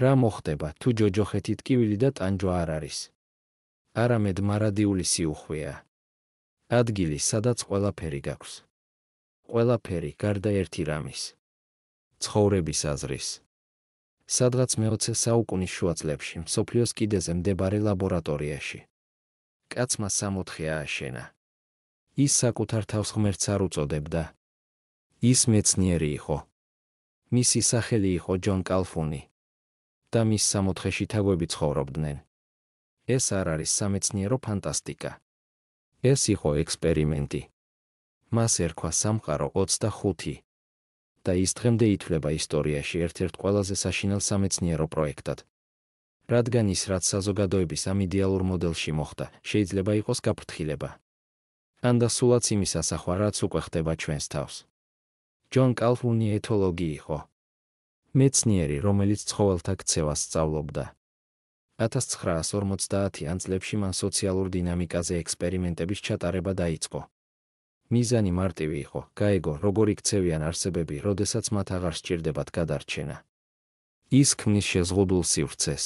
რა მოხდება, თუ ჯოჯოხეთი ტკივილი და ტანჯვა არ არის? არამედ მარადიული სიუხვეა. ადგილი, სადაც ყველაფერი გაქვს. ყველაფერი, გარდა ერთი რამის. ცხოვრების აზრის. სადღაც მე-20 საუკუნის შუა წლებში, მსოფლიოს კიდეზე მდებარე ლაბორატორიაში. კაცმა 64 ააშენა. ის საკუთარ თავს ღმერთს არ უწოდებდა. ის მეცნიერი იყო. მისი სახელი იყო ჯონ კალფუნი. და მის 64-ში თაგვები ცხოვრობდნენ. ეს არ არის სამეცნიერო ფანტასტიკა. ეს იყო ექსპერიმენტი. მას ერქვა სამყარო 25. და ის დღემდე ითვლება ისტორიაში ერთ-ერთ ყველაზე საშინელ სამეცნიერო პროექტად. რადგან ის რაც საზოგადოების ამ იდეალურ მოდელში მოხდა, შეიძლება იყოს გაფრთხილება. ან და სულაც იმის ასახვა, რაც უკვე ხდება ჩვენს თავს. ჯონ კალფუნი ეთოლოგი იყო. მეცნიერი, რომელიც ცხოველთა ქცევას სწავლობდა. 1950-იან წლებში მან სოციალურ დინამიკაზე ექსპერიმენტების ჩატარება დაიწყო. მიზანი მარტივი იყო, გაეგო, როგორ იქცევიან არსებები, როდესაც მათ აღარ სჭირდებათ გადარჩენა. ის ქმნის შეზღუდულ სივრცეს.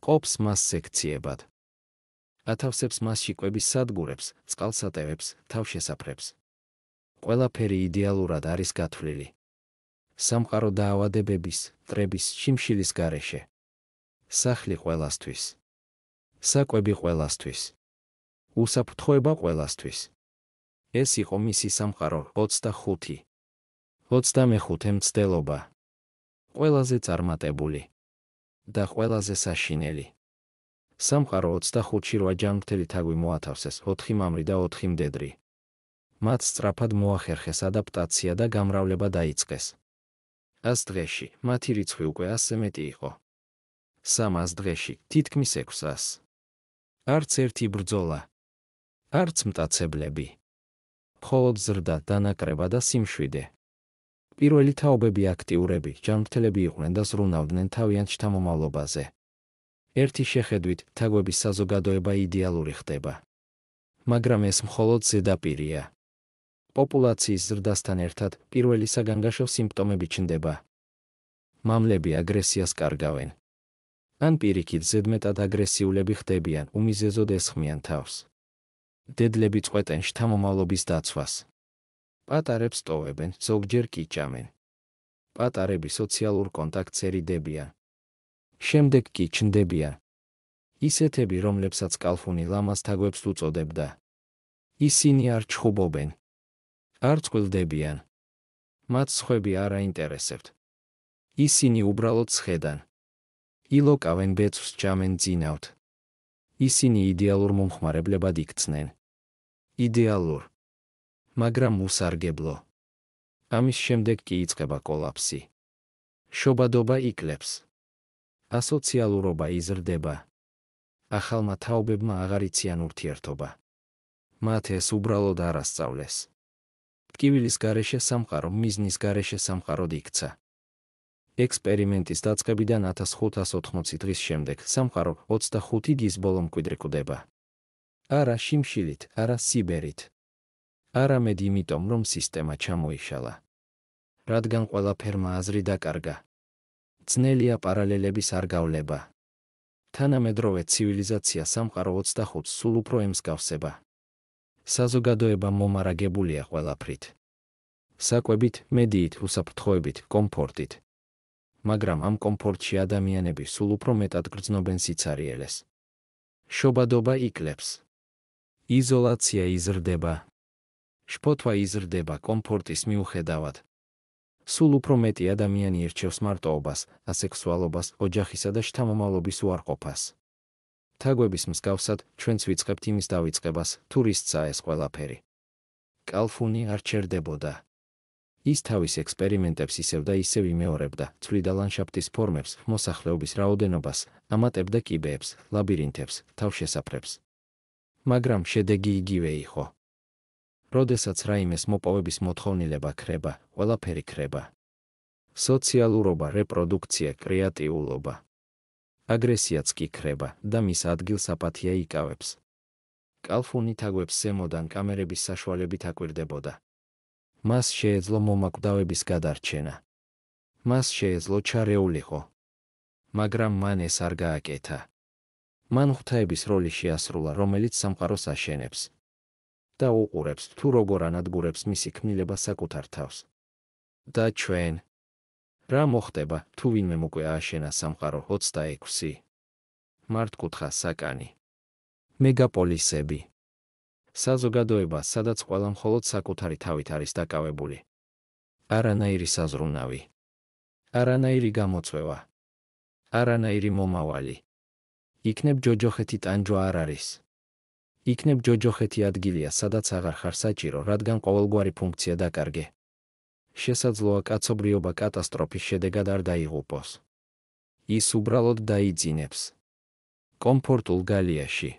ყოფს მას სექციებად. ათავსებს მასში კვების სადგურებს, წყალსატევებს, თავშესაფრებს. ყველაფერი იდეალურად არის გათვლილი. სამყარო დაავადებების, მტრების, შიმშილის გარეშე. სახლი ყველასთვის. საკვები ყველასთვის. უსაფრთხოება ყველასთვის. ეს იყო მისი სამყარო 25. 25 მცდელობა. ყველაზე წარმატებული. და ყველაზე საშინელი. სამყარო 25-ში 8 ჯანმრთელი თაგვი მოათავსეს, 4 მამრი და 4 მდედრი. მათ სწრაფად მოახერხეს ადაპტაცია და გამრავლება დაიწყეს. 100 დღეში, მათი რიცხვი უკვე 100-ზე მეტი იყო. 300 დღეში, თითქმის 600. არც ერთი ბრძოლა. არც მტაცებლები. მხოლოდ ზრდა, დანაკრება და სიმშვიდე. პირველი თაობები აქტიურები, ჯანმრთელები იყვნენ და ზრუნავდნენ თავიანთ შთამომავლობაზე. ერთი შეხედვით, თაგვების საზოგადოება იდეალური ხდება. მაგრამ ეს მხოლოდ ზედაპირია. პოპულაციის ზრდასთან ერთად, პირველი საგანგაშო სიმპტომები ჩნდება. მამლები აგრესიას კარგავენ. ან პირიქით ზედმეტად აგრესიულები ხდებიან, უმიზეზოდ ესხმიან თავს. დედლები წყვეტენ შთამომავლობის დაცვას. პატარებს ტოვებენ, ზოგჯერ კი ჭამენ. პატარები სოციალურ კონტაქტს ერიდებიან. შემდეგ კი ჩნდებიან. ისეთები, რომლებსაც კალფუნი ლამაზ თაგვებს უწოდებდა. ისინი არ ჩხუბობენ. არ წყვილდებიან. მათ სხვები არ აინტერესებთ. ისინი უბრალოდ სხედან. ილოკავენ ბეწვს, ჭამენ ძინავთ. ისინი იდეალურ მომხმარებლებად იქცნენ. იდეალურ. მაგრამ უსარგებლო. ამის შემდეგ კი იწყება კოლაფსი. შობადობა იკლებს. ასოციალურობა იზრდება. ახალმა თაობებმა აღარ იციან ურთიერთობა. მათ ეს უბრალოდ არ ასწავლეს. ტკივილის გარეშე სამყარო მიზნის გარეშე სამყაროდ იქცა. ექსპერიმენტის დაწყებიდან 1580 დღის შემდეგ სამყარო 25 დღის ბოლომ მკვიდრდება. არა შიმშილით, არა სიბერით. არამედ იმიტომ, რომ სისტემა ჩამოიშალა. რადგან ყველაფერმა აზრი დაკარგა. ძნელია პარალელების არ გავლება. თანამედროვე ცივილიზაცია სამყარო 25-ს სულ უფრო ემსგავსება. საზოგადოება მომარაგებულია ყველაფრით. საკვებით, მედიით, უსაფრთხოებით, კომფორტით. მაგრამ ამ კომფორტში ადამიანები სულ უფრო მეტად გრძნობენ სიცარიელეს. შობადობა იკლებს. იზოლაცია იზრდება. შფოთვა იზრდება კომფორტის მიუხედავად. სულ უფრო მეტი ადამიანი ირჩევს მარტოობას, ასექსუალობას, ოჯახისა და შთამომავლობის უარყოფას. თაგვების მსგავსად, ჩვენც ვიწყებთ იმის დავიწყებას, თუ რისთაა ეს ყველაფერი. კალფუნი არ ჩერდებოდა. ის თავის ექსპერიმენტებს ისევ და ისევ იმეორებდა, ცვლიდა ლანდშაფტის ფორმებს, მოსახლეობის რაოდენობას, ამატებდა კიბეებს, ლაბირინთებს, თავშესაფრებს. მაგრამ შედეგი იგივე იყო. როდესაც რაიმეს მოპოვების მოთხოვნილება ქრება, ყველაფერი ქრება. სოციალურობა, რეპროდუქცია, კრეატიულობა. აგრესიაც კი ქრება და მის ადგილს აპათია იკავებს. კალფუნი თაგვებს ზემოდან კამერების საშუალებით აკვირდებოდა. მას შეეძლო მომაკვდავების გადარჩენა. მას შეეძლო ჩარეულიყო. მაგრამ მან ეს არ გააკეთა. მან ღვთაების როლი შეასრულა, რომელიც სამყაროს აშენებს და უყურებს, თუ როგორ ანადგურებს მისი ქმნილება საკუთარ თავს. და ჩვენ, რა მოხდება, თუ ვინმემ უკვე ააშენა სამყარო? 26. მართკუთხა საკანი. მეგაპოლისები. საზოგადოება, სადაც ყველა მხოლოდ საკუთარი თავით არის დაკავებული. არანაირი საზრუნავი, არანაირი გამოწვევა, არანაირი მომავალი. იქნებ ჯოჯოხეთი ტანჯვა არ არის. იქნებ ჯოჯოხეთი ადგილია, სადაც აღარ ხარ საჭირო, რადგან ყოველგვარი ფუნქცია დაკარგე. შესაძლოა კაცობრიობა კატასტროფის შედეგად არ დაიღუპოს. ის უბრალოდ დაიძინებს. კომფორტულ გალიაში.